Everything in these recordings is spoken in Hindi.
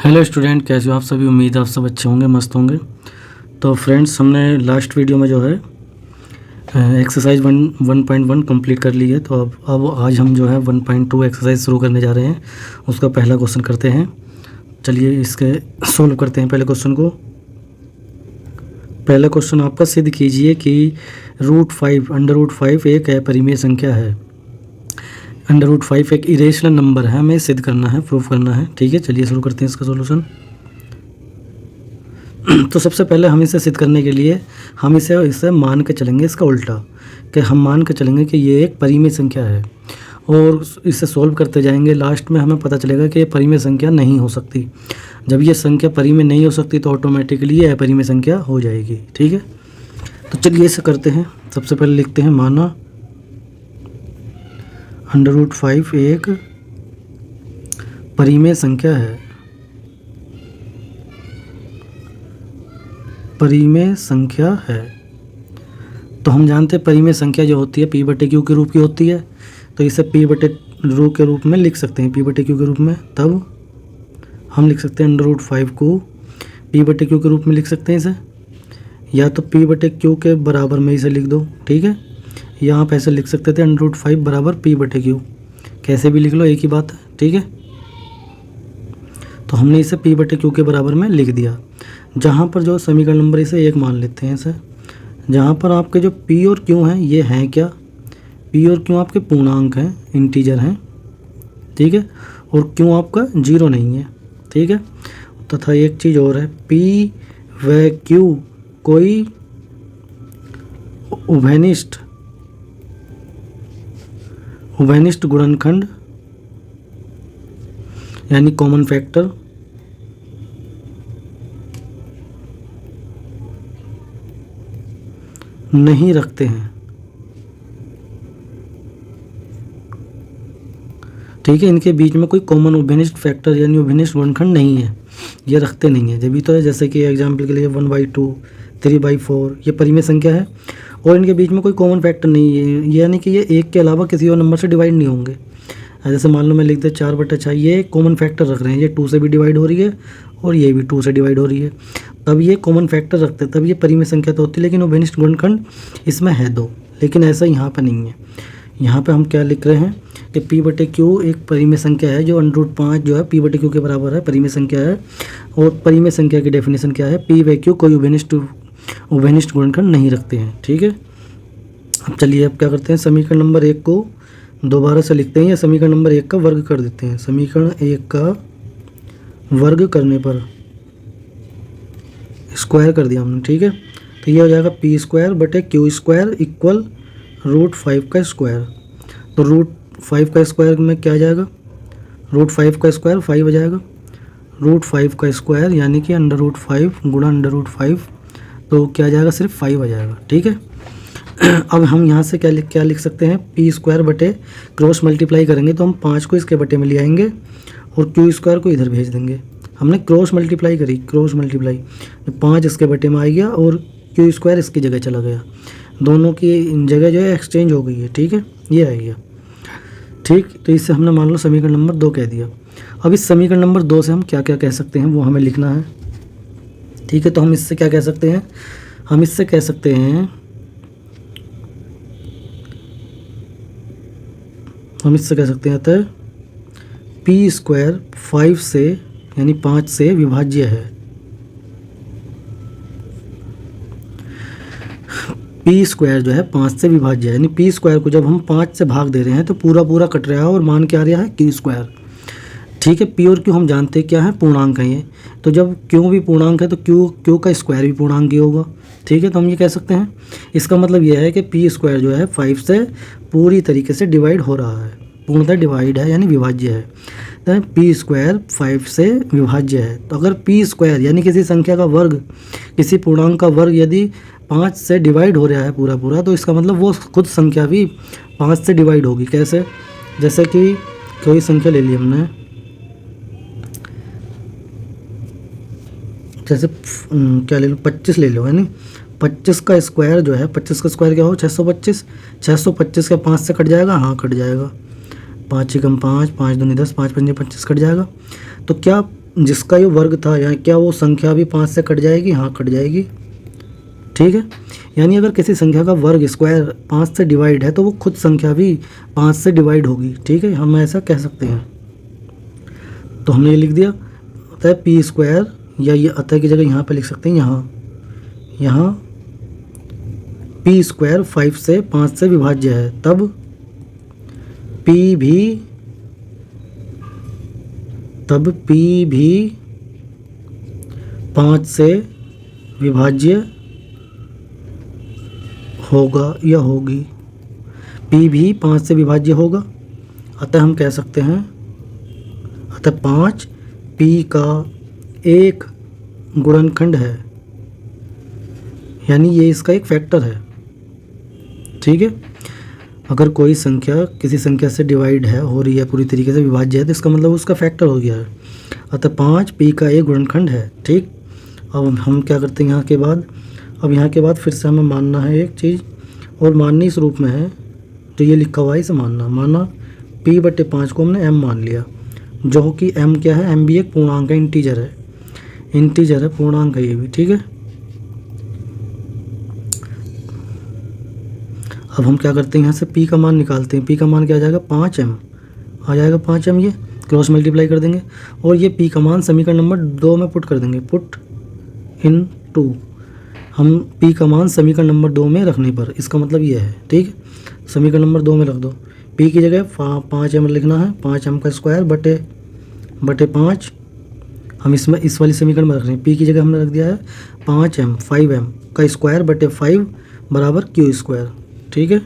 हेलो स्टूडेंट, कैसे हो आप सभी। उम्मीद है आप सब अच्छे होंगे, मस्त होंगे। तो फ्रेंड्स, हमने लास्ट वीडियो में जो है एक्सरसाइज 1.1 कंप्लीट कर ली है। तो अब आज हम जो है 1.2 एक्सरसाइज शुरू करने जा रहे हैं। उसका पहला क्वेश्चन करते हैं। चलिए इसके सोल्व करते हैं पहले क्वेश्चन को। पहला क्वेश्चन आपका, सिद्ध कीजिए कि √5 एक अपरिमेय संख्या है। √5 एक इरेशनल नंबर है, हमें सिद्ध करना है, प्रूफ करना है। ठीक है, चलिए शुरू करते हैं इसका सॉल्यूशन। तो सबसे पहले हम इसे सिद्ध करने के लिए हम इसे मान के चलेंगे, इसका उल्टा, कि हम मान के चलेंगे कि ये एक परिमेय संख्या है और इसे सॉल्व करते जाएंगे। लास्ट में हमें पता चलेगा कि ये परिमेय संख्या नहीं हो सकती। जब ये संख्या परिमेय नहीं हो सकती तो ऑटोमेटिकली ये अपरिमेय संख्या हो जाएगी। ठीक है, तो चलिए इसे करते हैं। सबसे पहले लिखते हैं, माना √5 एक परिमेय संख्या है। परिमेय संख्या है तो हम जानते हैं परिमेय संख्या जो होती है P/Q के रूप की होती है। तो इसे P/ρ के रूप में लिख सकते हैं, P/Q के रूप में। तब हम लिख सकते हैं √5 को P/Q के रूप में लिख सकते हैं इसे, या तो P/Q के बराबर में इसे लिख दो। ठीक है, या आप ऐसे लिख सकते थे √5 बराबर P/Q, कैसे भी लिख लो, एक ही बात है। ठीक है, तो हमने इसे P/Q के बराबर में लिख दिया। जहाँ पर जो समीकरण नंबर इसे 1 मान लेते हैं इसे। जहाँ पर आपके जो P और Q हैं ये हैं क्या, P और Q आपके पूर्णांक हैं, इंटीजर हैं। ठीक है, और Q आपका 0 नहीं है। ठीक है, तथा एक चीज़ और है, P व Q कोई उभयनिष्ठ गुणनखंड यानी कॉमन फैक्टर नहीं रखते हैं। ठीक है, इनके बीच में कोई कॉमन उभयनिष्ठ फैक्टर यानी उभयनिष्ठ गुणनखंड नहीं है, ये रखते नहीं है। जब भी तो है, जैसे कि एग्जाम्पल के लिए 1/2, 3/4 ये परिमेय संख्या है और इनके बीच में कोई कॉमन फैक्टर नहीं है, यानी कि ये 1 के अलावा किसी और नंबर से डिवाइड नहीं होंगे। जैसे मान लो मैं लिख दे 4/6, ये कॉमन फैक्टर रख रहे हैं, ये 2 से भी डिवाइड हो रही है और ये भी 2 से डिवाइड हो रही है। तब ये कॉमन फैक्टर रखते हैं, तब ये परिमेय संख्या तो होती है। लेकिन उभयनिष्ठ गुणनखंड इसमें है 2, लेकिन ऐसा यहाँ पर नहीं है। यहाँ पे हम क्या लिख रहे हैं कि P/Q एक परिमेय संख्या है जो √5 जो है P/Q के बराबर है, परिमेय संख्या है। और परिमेय संख्या की डेफिनेशन क्या है, P व Q कोई उभयनिष्ठ गुणनखंड नहीं रखते हैं। ठीक है, अब चलिए अब क्या करते हैं, समीकरण नंबर 1 को दोबारा से लिखते हैं, या समीकरण नंबर 1 का वर्ग कर देते हैं। समीकरण 1 का वर्ग करने पर स्क्वायर कर दिया हमने। ठीक है, तो ये हो जाएगा P²/Q² इक्वल √5 का स्क्वायर। तो √5 का स्क्वायर में क्या आ जाएगा, √5 का स्क्वायर 5 हो जाएगा। √5 का स्क्वायर यानी कि √5 गुणा √5, तो क्या आ जाएगा, सिर्फ 5 आ जाएगा। ठीक है, अब हम यहाँ से क्या लिख सकते हैं, P² बटे क्रॉस मल्टीप्लाई करेंगे तो हम 5 को इसके बटे में ले आएंगे और Q² को इधर भेज देंगे। हमने क्रॉस मल्टीप्लाई करी, क्रॉस मल्टीप्लाई, 5 इसके बटे में आ गया और Q² इसकी जगह चला गया। दोनों की जगह जो है एक्सचेंज हो गई है। ठीक है, ये आ गया। ठीक, तो इससे हमने मान लो समीकरण नंबर 2 कह दिया। अब इस समीकरण नंबर 2 से हम क्या क्या कह सकते हैं वो हमें लिखना है। ठीक है, तो हम इससे क्या कह सकते हैं, हम इससे कह सकते हैं, अतः P² 5 से यानी 5 से विभाज्य है। P² जो है 5 से विभाज्य है, यानी P² को जब हम 5 से भाग दे रहे हैं तो पूरा पूरा कट रहा है और मान क्या आ रहा है, Q²। ठीक है, P और Q हम जानते हैं क्या है, पूर्णांक है ये। तो जब Q भी पूर्णांक है तो Q का स्क्वायर भी पूर्णांक ही होगा। ठीक है, तो हम ये कह सकते हैं, इसका मतलब यह है कि P² जो है 5 से पूरी तरीके से डिवाइड हो रहा है, पूर्णतः डिवाइड है यानी विभाज्य है। तो P² 5 से विभाज्य है। तो अगर P² यानी किसी संख्या का वर्ग, किसी पूर्णांक का वर्ग यदि 5 से डिवाइड हो रहा है पूरा पूरा, तो इसका मतलब वो खुद संख्या भी 5 से डिवाइड होगी। कैसे, जैसे कि कोई संख्या ले ली हमने, जैसे क्या ले लो, 25 ले लो, है नहीं। 25 का स्क्वायर जो है, 25 का स्क्वायर क्या हो, 625। 625 का 5 से कट जाएगा, हाँ कट जाएगा। 5 × 5, 5 दूनी 10, 5 × 5 25 कट जाएगा। तो क्या जिसका ये वर्ग था, या क्या वो संख्या भी 5 से कट जाएगी? हाँ, कट जाएगी। ठीक है, यानी अगर किसी संख्या का वर्ग स्क्वायर 5 से डिवाइड है तो वो खुद संख्या भी 5 से डिवाइड होगी। ठीक है, हम ऐसा कह सकते हैं। तो हमने ये लिख दिया, अतः पी स्क्वायर, या ये अतः की जगह यहाँ पे लिख सकते हैं, यहाँ पी स्क्वायर 5 से 5 से विभाज्य है, तब पी भी 5 से विभाज्य होगा या होगी। पी भी 5 से विभाज्य होगा, अतः हम कह सकते हैं, अतः 5 पी का एक गुणनखंड है, यानी ये इसका एक फैक्टर है। ठीक है, अगर कोई संख्या किसी संख्या से डिवाइड है, हो रही है, पूरी तरीके से विभाज्य है, तो इसका मतलब उसका फैक्टर हो गया है। अतः 5 पी का एक गुणनखंड है। ठीक, अब हम क्या करते हैं यहाँ के बाद, अब यहाँ के बाद फिर से हमें मानना है एक चीज़, और माननी इस रूप में है, तो ये लिखा हुआ है इसे माना p/5 को हमने m मान लिया, जो कि m क्या है? m भी एक पूर्णांक है, इंटीजर है, पूर्णांक है ये भी। ठीक है, अब हम क्या करते हैं, यहाँ से p का मान निकालते हैं। p का मान क्या आ जाएगा? 5m आ जाएगा, 5m, ये क्रॉस मल्टीप्लाई कर देंगे, और ये p का मान समीकरण नंबर 2 में पुट कर देंगे, पुट इन 2। हम p का मान समीकरण नंबर 2 में रखने पर, इसका मतलब ये है। ठीक है, समीकरण नंबर 2 में रख दो, p की जगह 5m लिखना है, 5m का स्क्वायर बटे 5, हम इसमें इस वाली समीकरण में रख रहे हैं। p की जगह हमने रख दिया है 5m का स्क्वायर बटे 5 बराबर क्यू स्क्वायर। ठीक है,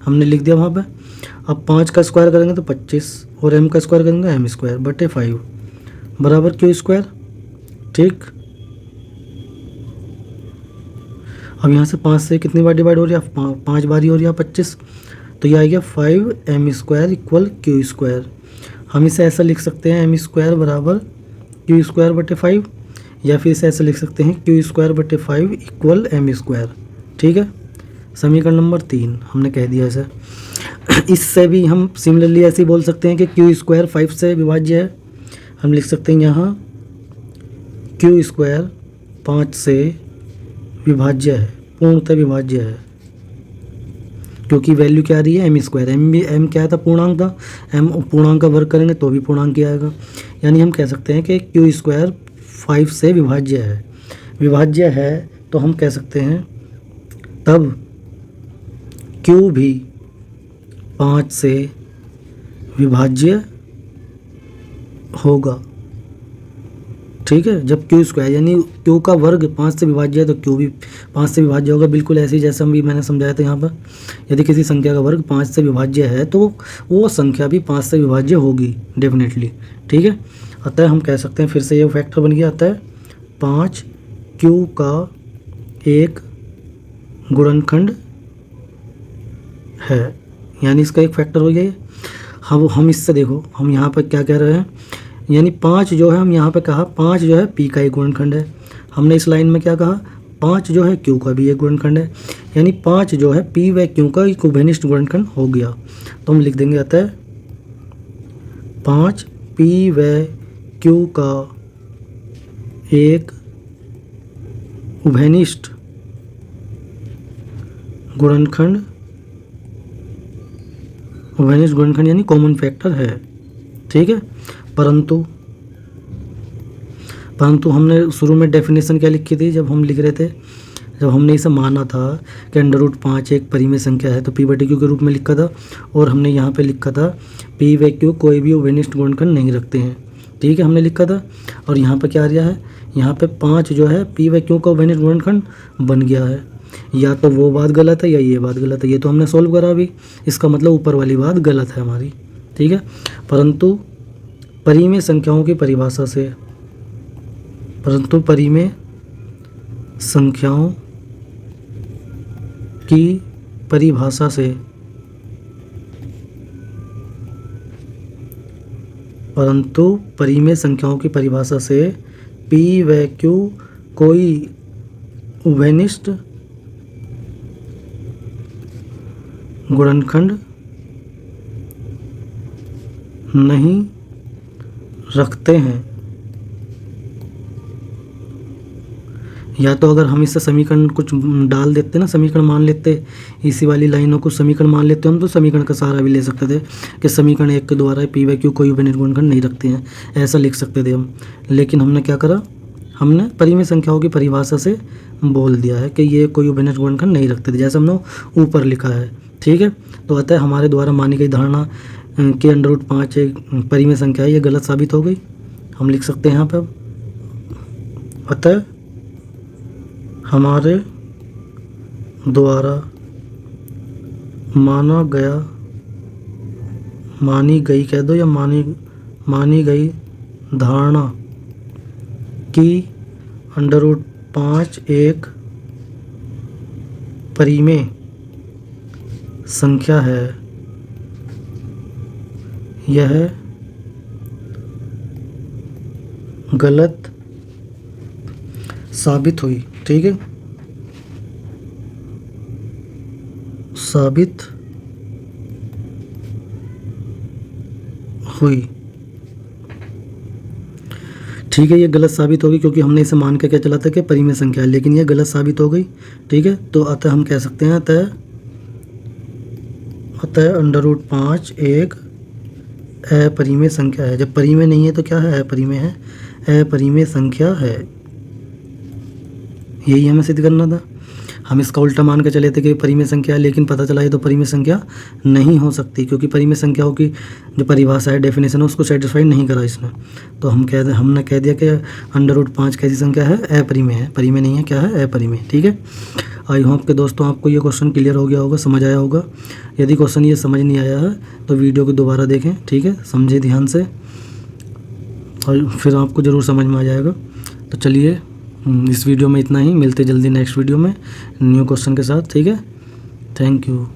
हमने लिख दिया वहाँ पे। अब 5 का स्क्वायर करेंगे तो 25, और m का स्क्वायर करेंगे m स्क्वायर बटे 5 बराबर क्यू स्क्वायर। ठीक, अब यहाँ से 5 से कितनी बार डिवाइड हो रही है? 5 बारी हो रही है, 25, तो ये आ गया 5m square equal Q square. हम इसे ऐसा लिख सकते हैं, m स्क्वायर बराबर क्यू स्क्वायर बटे 5, या फिर इसे ऐसे लिख सकते हैं, क्यू स्क्वायर बटे 5 इक्वल m स्क्वायर। ठीक है, समीकरण नंबर 3 हमने कह दिया इसे। इससे भी हम सिमिलरली ऐसे ही बोल सकते हैं कि क्यू स्क्वायर 5 से विभाज्य है। हम लिख सकते हैं यहाँ क्यू स्क्वायर 5 से विभाज्य है, पूर्णतः विभाज्य है, क्योंकि वैल्यू क्या आ रही है? M square. एम क्या था? पूर्णांक था। एम पूर्णांक का वर्ग करेंगे तो भी पूर्णांक ही आएगा, यानी हम कह सकते हैं कि क्यू स्क्वायर 5 से विभाज्य है, तो हम कह सकते हैं तब क्यू भी 5 से विभाज्य होगा। ठीक है, जब क्यू स्क्वायर यानी क्यू का वर्ग 5 से विभाज्य है तो क्यू भी 5 से विभाज्य होगा। बिल्कुल ऐसे ही जैसे हम भी मैंने समझाया था यहाँ पर, यदि किसी संख्या का वर्ग 5 से विभाज्य है तो वो संख्या भी 5 से विभाज्य होगी डेफिनेटली। ठीक है, अतः हम कह सकते हैं, फिर से ये फैक्टर बन गया, अतः 5 क्यू का एक गुणनखंड है, यानी इसका एक फैक्टर हो गया ये। हम इससे देखो, हम यहाँ पर क्या कह रहे हैं, यानी 5 जो है, हम यहाँ पे कहा 5 जो है पी का एक गुणनखंड है। हमने इस लाइन में क्या कहा, 5 जो है क्यू का भी एक गुणनखंड है, यानी 5 जो है पी व क्यू का एक उभयनिष्ठ गुणनखंड हो गया। तो हम लिख देंगे अतः 5 पी व क्यू का एक उभयनिष्ठ गुणनखंड यानी कॉमन फैक्टर है। ठीक है, परंतु हमने शुरू में डेफिनेशन क्या लिखी थी जब हम लिख रहे थे, जब हमने इसे माना था कि √5 एक परिमेय संख्या है तो p/q के रूप में लिखा था, और हमने यहाँ पे लिखा था p व q कोई भी उभयनिष्ठ गुणनखंड नहीं रखते हैं। ठीक है, हमने लिखा था, और यहाँ पे क्या आ रहा है, यहाँ पे 5 जो है p व q का उभयनिष्ठ गुणनखंड बन गया है। या तो वो बात गलत है या ये बात गलत है, ये तो हमने सोल्व करा अभी, इसका मतलब ऊपर वाली बात गलत है हमारी। ठीक है, परंतु परिमेय संख्याओं की परिभाषा से, परिमेय संख्याओं की परिभाषा से p व q कोई उभयनिष्ठ गुणनखंड नहीं रखते हैं। या तो अगर हम इससे समीकरण कुछ डाल देते ना, समीकरण मान लेते, इसी वाली लाइनों को समीकरण मान लेते हम, तो समीकरण का सहारा भी ले सकते थे कि समीकरण 1 के द्वारा पी बाई क्यू कोई उपनिष्ठ गुणनखंड नहीं रखते हैं, ऐसा लिख सकते थे हम। लेकिन हमने क्या करा, हमने परिमेय संख्याओं की परिभाषा से बोल दिया है कि ये कोई उपनिष्ठ गुणनखंड नहीं रखते थे, जैसे हमने ऊपर लिखा है। ठीक है, तो अतः हमारे द्वारा मानी गई धारणा कि √5 एक परिमेय संख्या है, ये गलत साबित हो गई। हम लिख सकते हैं यहाँ पर, अतः हमारे द्वारा मानी गई कह दो, या मानी गई धारणा कि √5 एक परिमेय संख्या है, यह गलत साबित हुई। ठीक है, साबित हुई। ठीक है, ये गलत साबित होगी क्योंकि हमने इसे मान के क्या चला था कि परिमेय संख्या है, लेकिन ये गलत साबित हो गई। ठीक है, तो अतः हम कह सकते हैं अतः √5 एक अपरिमेय संख्या है। जब परिमेय नहीं है तो क्या है, अपरिमेय है, अपरिमेय संख्या है। यही हमें सिद्ध करना था। हम इसका उल्टा मान के चले थे कि परिमेय संख्या है, लेकिन पता चला ये तो परिमेय संख्या नहीं हो सकती, क्योंकि परिमेय संख्याओं की जो परिभाषा है, डेफिनेशन है, उसको सेटिस्फाई नहीं करा इसने। तो हमने कह दिया कि √5 कैसी संख्या है, अपरिमेय है, परिमेय नहीं है, क्या है, अपरिमेय। ठीक है, आई होप के दोस्तों आपको ये क्वेश्चन क्लियर हो गया होगा, समझ आया होगा। यदि क्वेश्चन ये समझ नहीं आया है तो वीडियो को दोबारा देखें। ठीक है, समझे ध्यान से, और फिर आपको ज़रूर समझ में आ जाएगा। तो चलिए, इस वीडियो में इतना ही, मिलते जल्दी नेक्स्ट वीडियो में न्यू क्वेश्चन के साथ। ठीक है, थैंक यू।